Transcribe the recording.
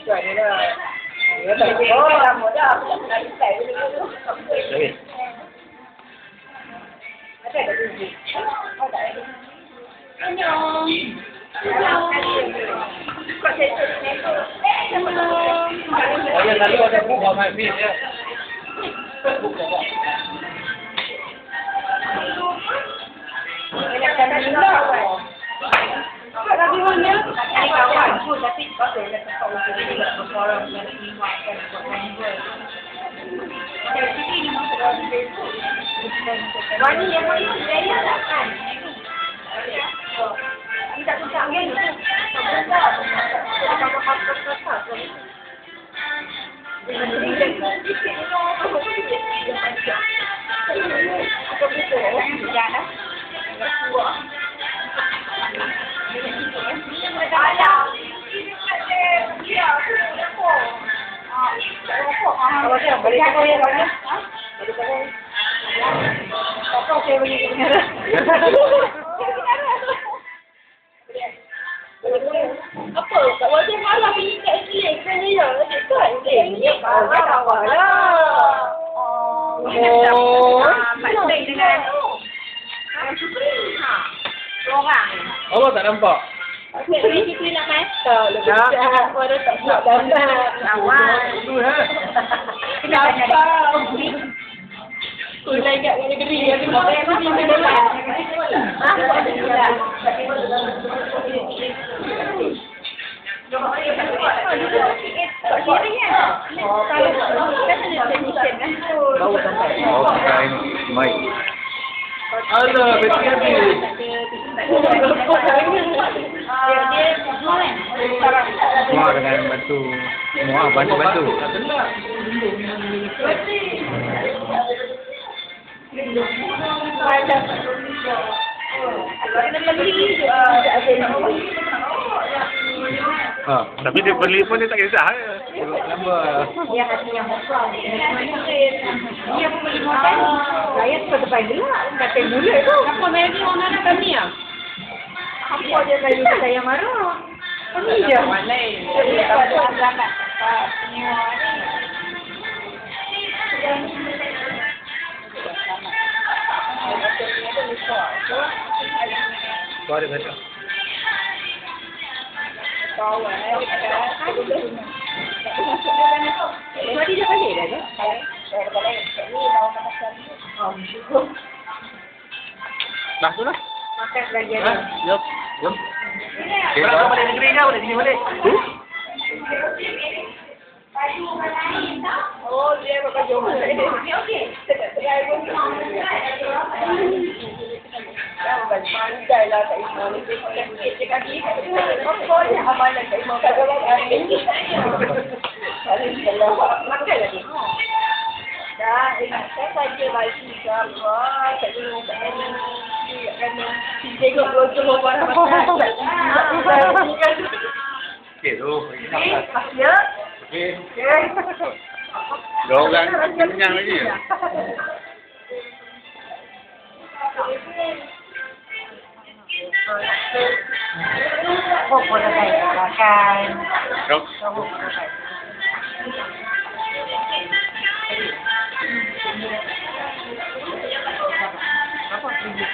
chuẩn là nhớ phải có làm một đợt là phải đấy phải được gì không phải có thể bây giờ là lúc em cũng có mai phim nhé anh có hỏi một chút thì có thể là cậu sẽ đi được một forum là đi ngoài cần của anh rồi. Nói như em nói đấy là ảnh. Anh đã cũng chẳng nghe nữa. Không có học cơ sở rồi. Mình đi đến đi cái nó không có gì để làm được. Không biết rồi anh ra đó. Allah tak nampak. Kita nak master lebih jahat pada tak buat gambar awal. Kenapa? Kulai kat negeri yang di mana ni memang. Ada, betul ni. Semua dengan batu, semua batu-batu. Tapi dia beli pun dia tak kisah. Lama. Dia hati yang besar. Dia pun beli motor. Saya sudah depan gelap. Kata mula tu. Apa lagi orang nak kami ah? Apa dia kali saya marah? Kami je. Malai. Dia tak ada sangat. Semua ni. Kau ada kata? Kau Tadi dia balik dah tu? Saya balik. Ini mau makan. Dah tu lah. Makan lagi Ha? ada. Jom. Jom. Okay, kau balik negeri kau, balik sini balik. Oh, dia pakai jom. Okey. Saya pun pandai lah Kak Isma ni. Sikit je kaki. Kau ni amal lah Kak Isma. Tak ada lagi. Makan lagi. Dah, ingatkan saja bagi insyaAllah. Tak jumpa Kak Ani. Kerana tengok dua-dua orang makan. Okey tu. Ya. Okey. Dua orang kenyang lagi. Hộp một là này là cài. Đúng. Hộp là này. Nó còn gì?